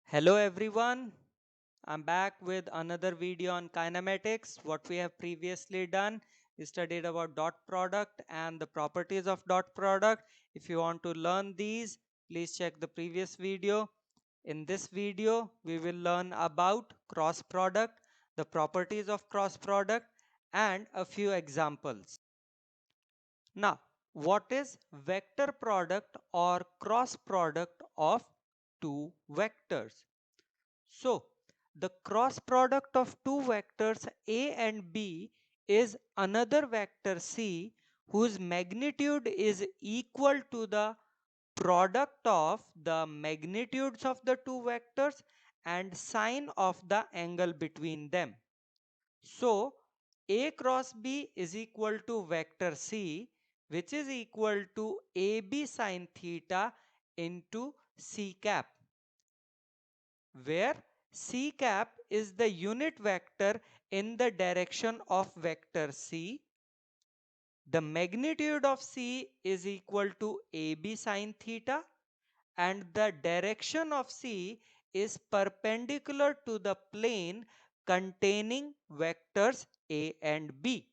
Hello everyone, I'm back with another video on kinematics. What we have previously done is studied about dot product and the properties of dot product. If you want to learn these, please check the previous video. In this video, we will learn about cross product, the properties of cross product and a few examples. Now, what is vector product or cross product of two vectors? So, the cross product of two vectors A and B is another vector C whose magnitude is equal to the product of the magnitudes of the two vectors and sine of the angle between them. So, A cross B is equal to vector C, which is equal to AB sine theta into C cap, where C cap is the unit vector in the direction of vector C. The magnitude of C is equal to AB sine theta and the direction of C is perpendicular to the plane containing vectors A and B.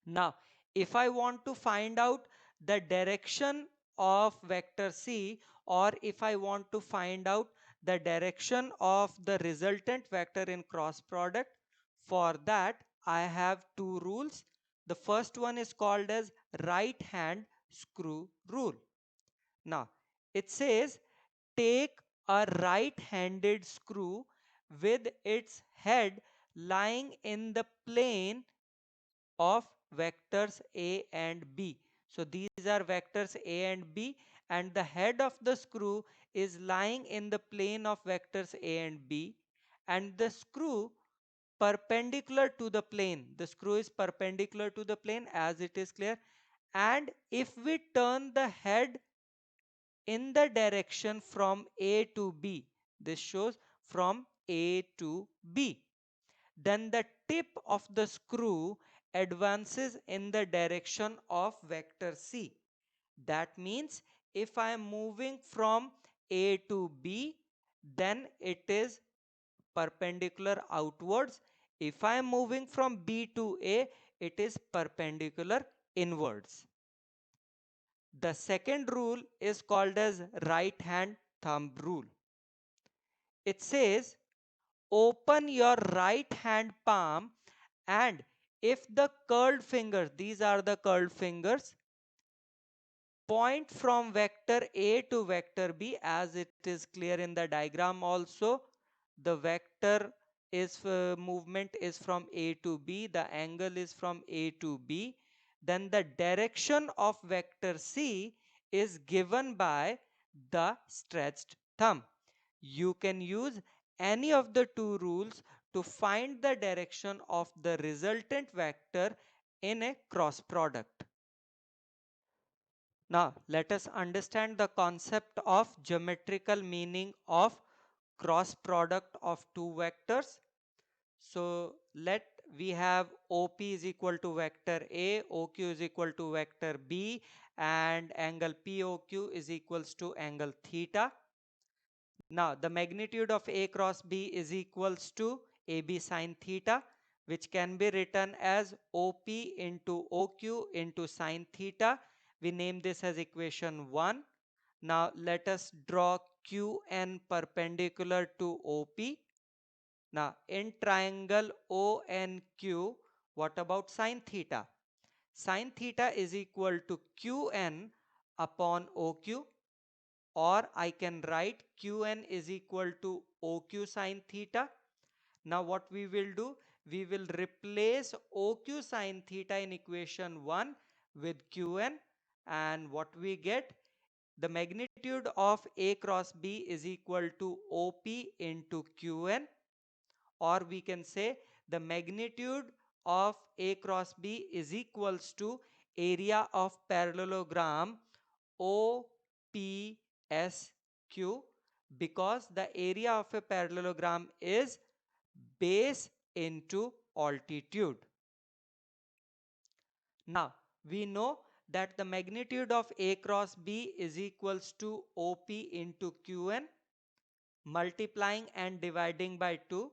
Now, if I want to find out the direction of vector C, or if I want to find out the direction of the resultant vector in cross product, for that I have two rules. The first one is called as right hand screw rule. Now, it says take a right-handed screw with its head lying in the plane of vectors A and B. So these are vectors A and B, and the head of the screw is lying in the plane of vectors A and B, and the screw perpendicular to the plane. The screw is perpendicular to the plane, as it is clear. And if we turn the head in the direction from A to B, this shows from A to B, then the tip of the screw advances in the direction of vector C. That means if I am moving from A to B, then it is perpendicular outwards. If I am moving from B to A, it is perpendicular inwards. The second rule is called as right hand thumb rule. It says open your right hand palm, and if the curled fingers, these are the curled fingers, point from vector A to vector B, as it is clear in the diagram also, the vector is movement is from A to B, the angle is from A to B, then the direction of vector C is given by the stretched thumb. You can use any of the two rules to find the direction of the resultant vector in a cross product. Now, let us understand the concept of geometrical meaning of cross product of two vectors. So, let we have OP is equal to vector A, OQ is equal to vector B, and angle POQ is equals to angle theta. Now, the magnitude of A cross B is equals to AB sine theta, which can be written as OP into OQ into sine theta. We name this as equation 1. Now, let us draw QN perpendicular to OP. Now, in triangle ONQ, what about sine theta? Sine theta is equal to QN upon OQ, or I can write Qn is equal to OQ sine theta. Now what we will do, we will replace OQ sine theta in equation 1 with Qn, and what we get, the magnitude of A cross B is equal to OP into Qn, or we can say the magnitude of A cross B is equals to area of parallelogram OPSQ, because the area of a parallelogram is base into altitude. Now, we know that the magnitude of A cross B is equals to OP into Qn. multiplying and dividing by 2.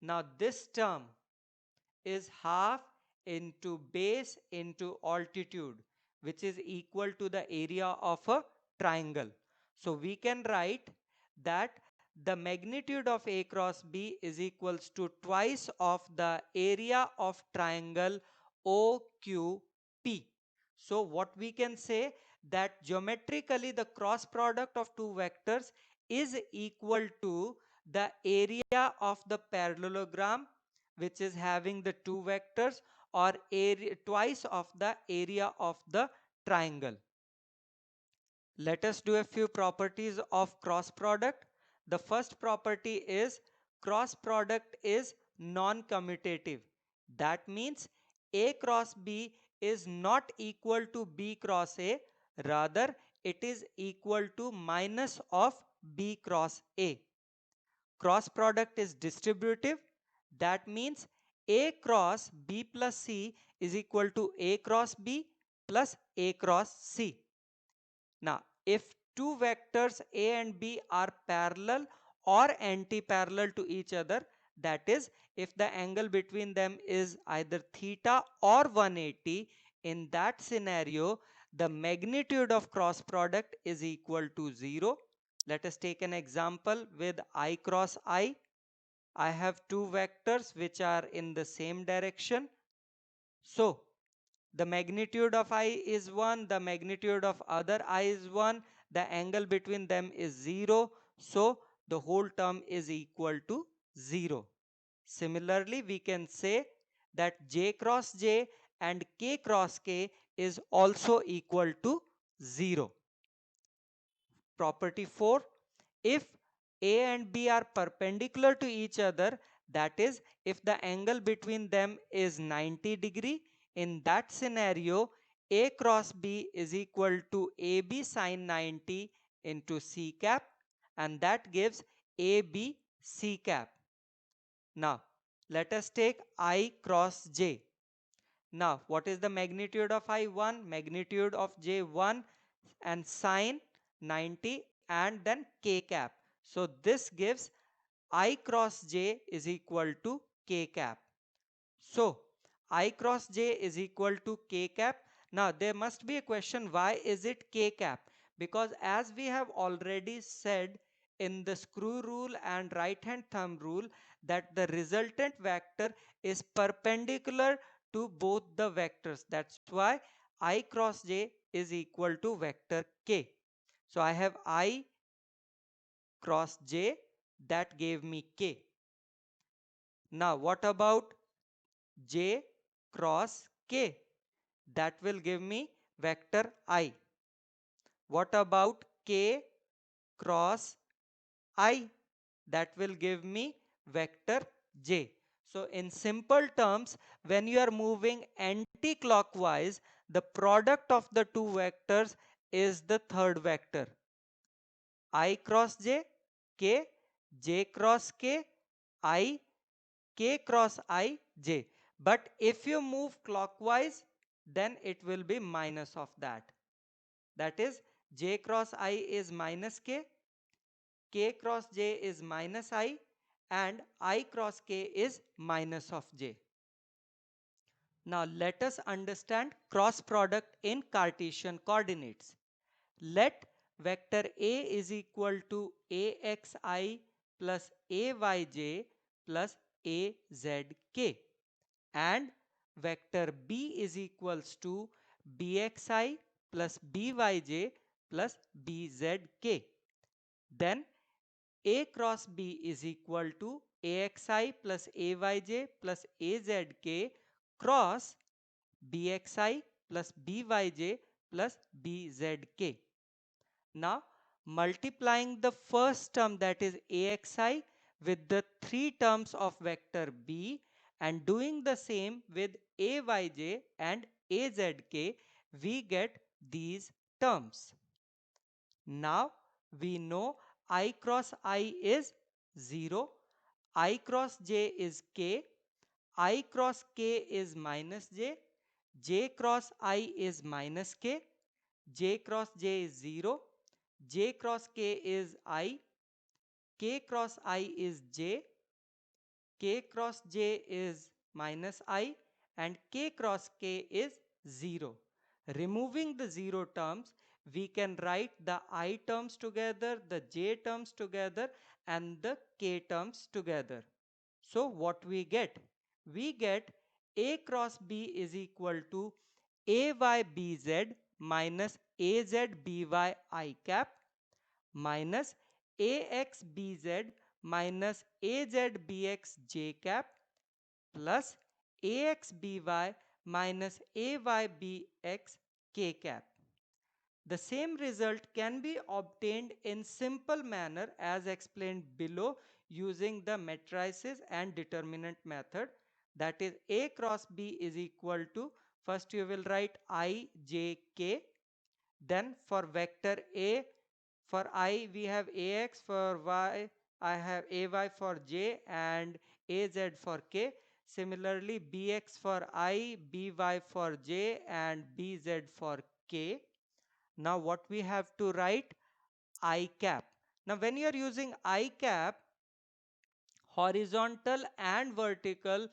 Now this term is half into base into altitude, which is equal to the area of a triangle. So we can write that the magnitude of A cross B is equals to twice of the area of triangle OQP. So what we can say, that geometrically the cross product of two vectors is equal to the area of the parallelogram, which is having the two vectors, or area twice of the area of the triangle. Let us do a few properties of cross product. The first property is cross product is non-commutative. That means A cross B is not equal to B cross A, rather it is equal to minus of B cross A. Cross product is distributive. That means A cross B plus C is equal to A cross B plus A cross C. Now, if two vectors A and B are parallel or anti-parallel to each other, that is, if the angle between them is either theta or 180, in that scenario, the magnitude of cross product is equal to 0. Let us take an example with I cross I. I have two vectors which are in the same direction. So, the magnitude of I is 1, the magnitude of other I is 1, the angle between them is 0. So, the whole term is equal to 0. Similarly, we can say that J cross J and K cross K is also equal to 0. Property 4. If A and B are perpendicular to each other, that is, if the angle between them is 90°, in that scenario, A cross B is equal to AB sine 90 into C cap, and that gives AB C cap. Now, let us take I cross J. Now, what is the magnitude of I? 1, magnitude of J 1, and sine 90, and then K cap. So this gives I cross J is equal to K cap. So I cross J is equal to K cap. Now there must be a question, why is it K cap? Because as we have already said in the screw rule and right hand thumb rule, that the resultant vector is perpendicular to both the vectors. That's why I cross J is equal to vector K. So I have I cross J, that gave me K. Now what about J cross K? That will give me vector I. What about K cross I? That will give me vector J. So in simple terms, when you are moving anti-clockwise, the product of the two vectors is the third vector. I cross J, K, J cross K, I, K cross I, J. But if you move clockwise, then it will be minus of that. That is, J cross I is minus K cross J is minus I, and I cross K is minus of J. Now let us understand cross product in Cartesian coordinates. Let vector A is equal to AXI plus AYJ plus AZK, and vector B is equals to BXI plus BYJ plus BZK. Then A cross B is equal to AXI plus AYJ plus AZK cross BXI plus BYJ plus BZK. Now multiplying the first term, that is AXI, with the three terms of vector B, and doing the same with AYJ and AZK, we get these terms. Now we know I cross I is 0, I cross J is K, I cross K is minus J, J cross I is minus K, J cross J is 0, J cross K is I, K cross I is J, K cross J is minus I, and K cross K is 0. Removing the 0 terms, we can write the I terms together, the J terms together, and the K terms together. So what we get? We get A cross B is equal to AYBZ minus AZBY I cap minus AXBZ minus AZBX J cap plus AXBY minus AYBX K cap. The same result can be obtained in simple manner as explained below using the matrices and determinant method. That is, A cross B is equal to, first you will write I, J, K. Then for vector A, for I we have AX, for Y I have AY for J and AZ for K. Similarly, BX for I, BY for J and BZ for K. Now what we have to write? I cap. Now when you are using I cap, horizontal and vertical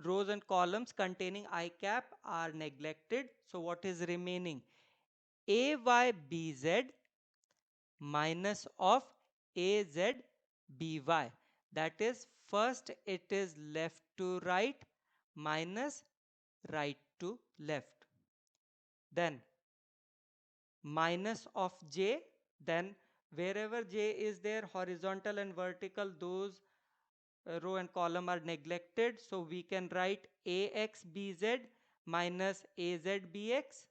rows and columns containing I cap are neglected. So what is remaining? AYBZ minus of AZBY. That is, first it is left to right minus right to left. Then minus of J, then wherever J is there, horizontal and vertical, those row and column are neglected. So we can write AXBZ minus AZBX.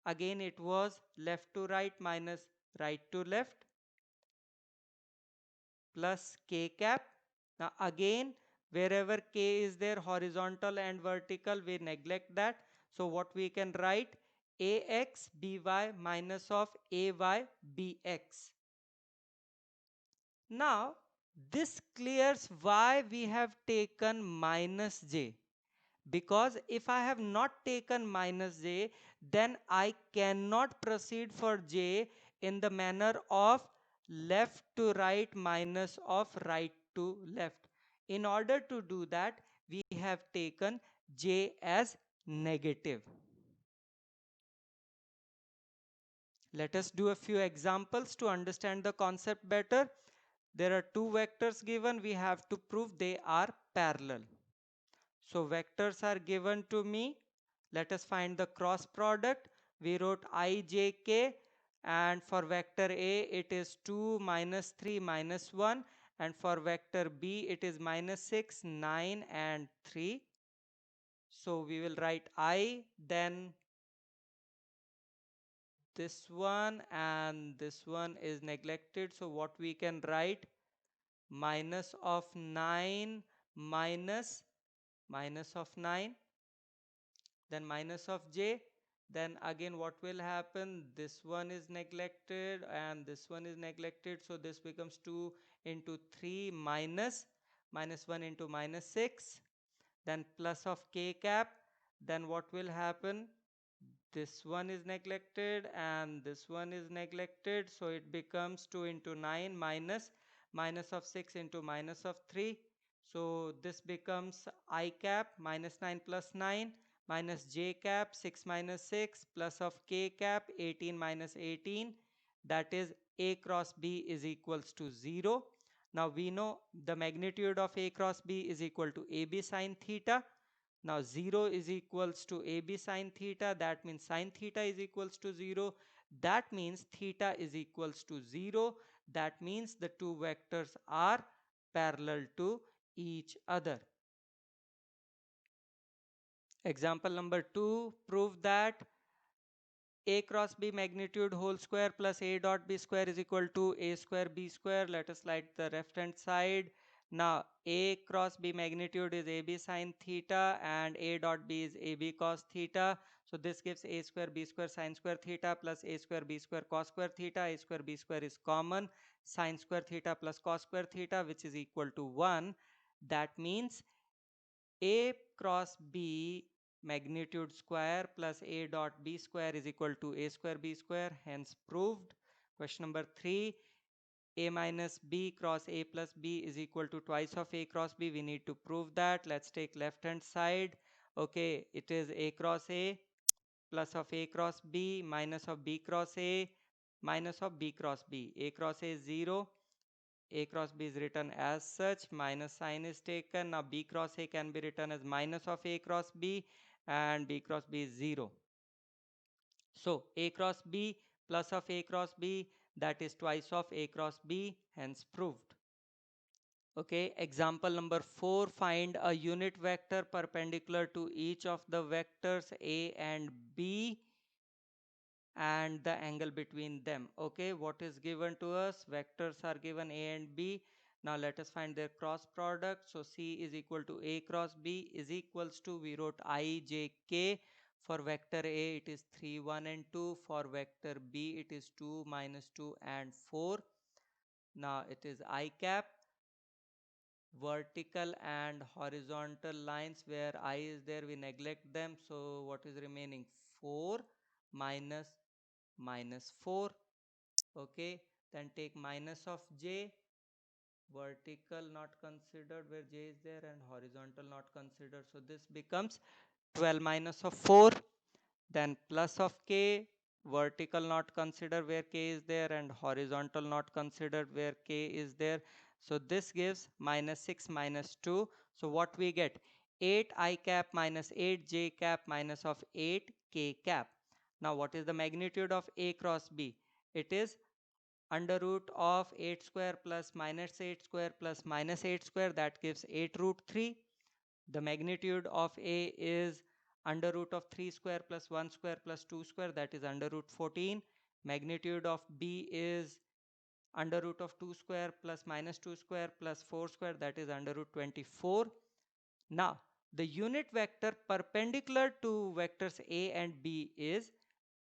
Again it was left to right minus right to left plus K cap. Now again, wherever K is there, horizontal and vertical, we neglect that. So what we can write? AX BY minus of AY BX. Now this clears why we have taken minus J. Because if I have not taken minus J, then I cannot proceed for J in the manner of left to right minus of right to left. In order to do that, we have taken J as negative. Let us do a few examples to understand the concept better. There are two vectors given. We have to prove they are parallel. So vectors are given to me. Let us find the cross product. We wrote ijk, and for vector A it is 2 minus 3 minus 1, and for vector B it is minus 6, 9 and 3. So we will write I, then this one and this one is neglected. So what we can write? Minus of 9 minus of 9, then minus of J. Then again what will happen? This one is neglected and this one is neglected. So this becomes 2 into 3 minus 1 into minus 6. Then plus of K cap. Then what will happen? This one is neglected and this one is neglected. So it becomes 2 into 9 minus of 6 into minus of 3. So this becomes I cap minus 9 plus 9 minus J cap 6 minus 6 plus of K cap 18 minus 18. That is A cross B is equals to 0. Now we know the magnitude of A cross B is equal to AB sine theta. Now 0 is equals to AB sine theta. That means sine theta is equals to 0. That means theta is equals to 0. That means the two vectors are parallel to each other. Example number 2, prove that A cross B magnitude whole square plus A dot B square is equal to A square B square. Let us write the left hand side. Now A cross B magnitude is AB sine theta and A dot B is AB cos theta. So this gives A square B square sine square theta plus A square B square cos square theta. A square B square is common. Sine square theta plus cos square theta, which is equal to 1. That means A cross B magnitude square plus A dot B square is equal to A square B square, hence proved. Question number 3, A minus B cross A plus B is equal to twice of A cross B. We need to prove that. Let's take left hand side. Okay, it is A cross A plus of A cross B minus of B cross A minus of B cross B. A cross A is 0. A cross B is written as such. Minus sign is taken. Now B cross A can be written as minus of A cross B, and B cross B is 0. So A cross B plus of A cross B, that is twice of A cross B, hence proved. Okay, example number 4, find a unit vector perpendicular to each of the vectors A and B and the angle between them. Okay, what is given to us? Vectors are given A and B. Now let us find their cross product. So C is equal to A cross B is equals to, we wrote I, J, K. For vector A it is 3, 1 and 2. For vector B it is 2, minus 2 and 4. Now it is I cap. Vertical and horizontal lines, where I is there we neglect them. So what is remaining? 4 minus 4. Okay, then take minus of J. Vertical not considered where J is there, and horizontal not considered. So this becomes 12 minus of 4. Then plus of K. Vertical not considered where K is there, and horizontal not considered where K is there. So this gives minus 6 minus 2. So what we get? 8 I cap minus 8 J cap minus of 8 K cap. Now what is the magnitude of A cross B? It is under root of 8 square plus minus 8 square plus minus 8 square, that gives 8 root 3. The magnitude of A is under root of 3 square plus 1 square plus 2 square, that is under root 14. Magnitude of B is under root of 2 square plus minus 2 square plus 4 square, that is under root 24. Now the unit vector perpendicular to vectors A and B is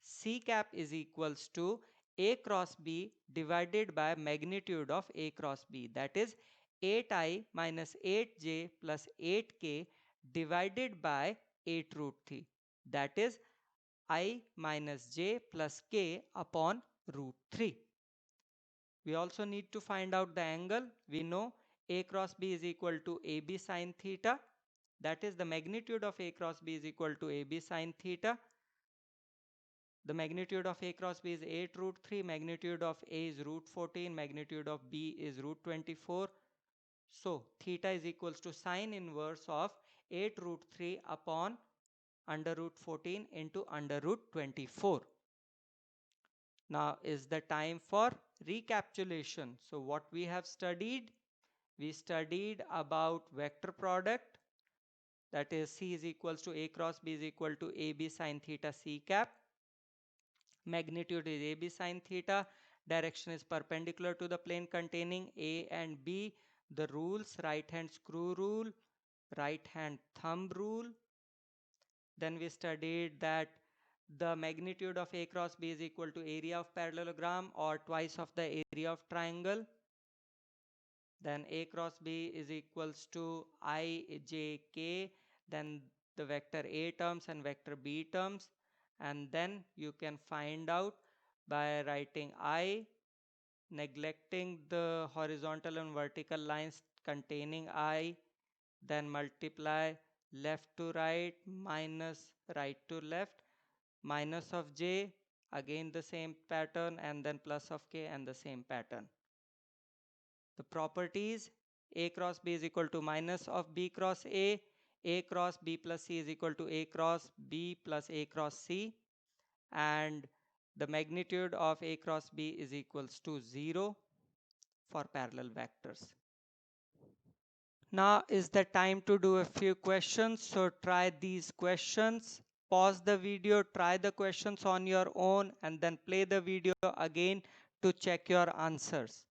C cap is equals to A cross B divided by magnitude of A cross B, that is 8I minus 8J plus 8K divided by 8 root 3, that is I minus J plus K upon root 3. We also need to find out the angle. We know A cross B is equal to AB sine theta, that is the magnitude of A cross B is equal to AB sine theta. The magnitude of A cross B is 8 root 3, magnitude of A is root 14, magnitude of B is root 24. So theta is equals to sine inverse of 8 root 3 upon under root 14 into under root 24. Now is the time for recapitulation. So what we have studied? We studied about vector product, that is C is equals to A cross B is equal to AB sine theta C cap. Magnitude is AB sine theta. Direction is perpendicular to the plane containing A and B. The rules: right hand screw rule, right hand thumb rule. Then we studied that the magnitude of A cross B is equal to area of parallelogram or twice of the area of triangle. Then A cross B is equals to IJK. Then the vector A terms and vector B terms. And then you can find out by writing I, neglecting the horizontal and vertical lines containing I, then multiply left to right minus right to left, minus of J, again the same pattern, and then plus of K and the same pattern. The properties: A cross B is equal to minus of B cross A cross B plus C is equal to A cross B plus A cross C, and the magnitude of A cross B is equals to 0 for parallel vectors. Now is the time to do a few questions. So try these questions. Pause the video, try the questions on your own, and then play the video again to check your answers.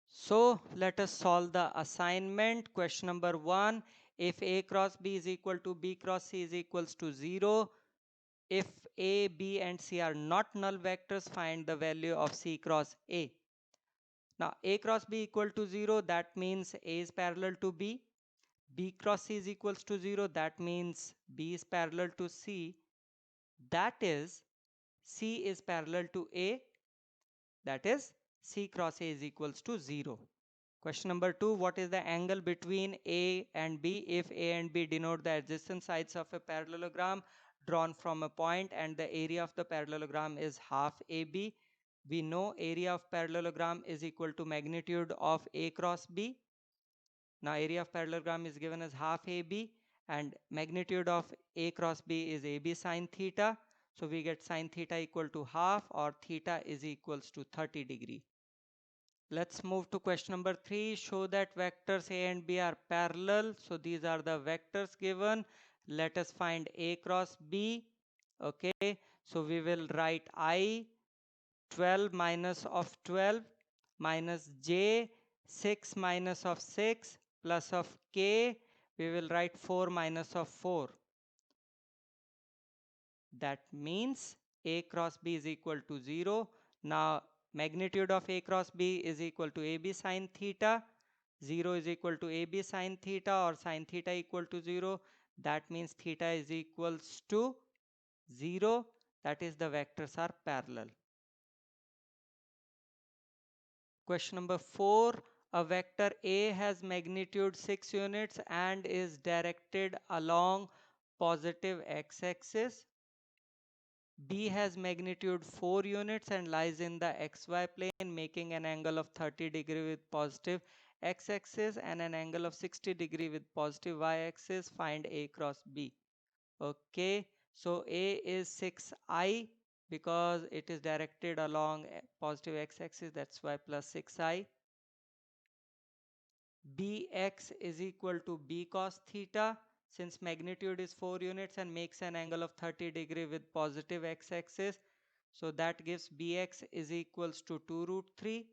So let us solve the assignment. Question number 1. If A cross B is equal to B cross C is equals to 0, if A, B and C are not null vectors, find the value of C cross A. Now A cross B equal to 0, that means A is parallel to B. B cross C is equals to 0, that means B is parallel to C. That is C is parallel to A, that is C cross A is equals to 0. Question number 2, what is the angle between A and B if A and B denote the adjacent sides of a parallelogram drawn from a point and the area of the parallelogram is half AB? We know area of parallelogram is equal to magnitude of A cross B. Now area of parallelogram is given as half AB and magnitude of A cross B is AB sine theta. So we get sine theta equal to half, or theta is equals to 30 degree. Let's move to question number 3. Show that vectors A and B are parallel. So these are the vectors given. Let us find A cross B. Okay, so we will write I 12 minus of 12 minus J 6 minus of 6 plus of K. We will write 4 minus of 4. That means A cross B is equal to 0. Now magnitude of A cross B is equal to AB sine theta. 0 is equal to AB sine theta, or sine theta equal to 0. That means theta is equals to 0. That is, the vectors are parallel. Question number 4. A vector A has magnitude 6 units and is directed along positive x-axis. B has magnitude 4 units and lies in the xy plane, making an angle of 30 degree with positive x-axis and an angle of 60 degree with positive y-axis. Find A cross B. Okay, so A is 6i because it is directed along positive x-axis, that's why plus 6i. Bx is equal to B cos theta, since magnitude is 4 units and makes an angle of 30 degree with positive x-axis. So that gives Bx is equals to 2 root 3.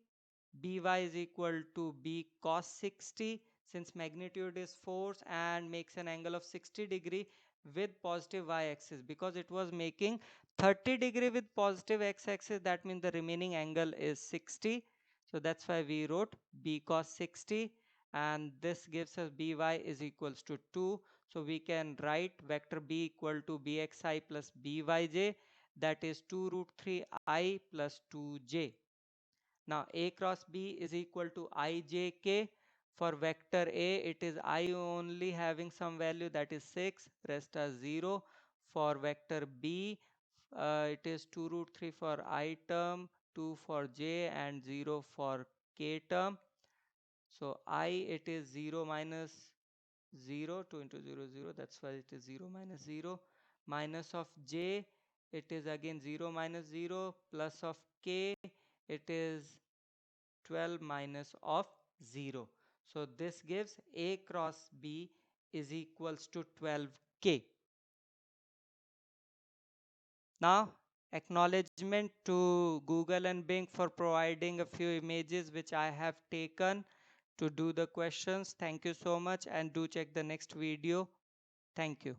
By is equal to B cos 60, since magnitude is 4 and makes an angle of 60 degree with positive y-axis. Because it was making 30 degree with positive x-axis, that means the remaining angle is 60. So that's why we wrote B cos 60, and this gives us By is equals to 2. So we can write vector B equal to Bxi plus Byj, that is 2 root 3i plus 2j. Now A cross B is equal to ijk. For vector A, it is I only having some value, that is 6, rest are 0. For vector B, it is 2 root 3 for I term, 2 for j, and 0 for k term. So I, it is 0 minus 0, 2 into 0 0, that's why it is 0 minus 0. Minus of j, it is again 0 minus 0, plus of k, it is 12 minus of 0. So this gives A cross B is equals to 12k. Now acknowledgement to Google and Bing for providing a few images which I have taken to do the questions. Thank you so much, and do check the next video. Thank you.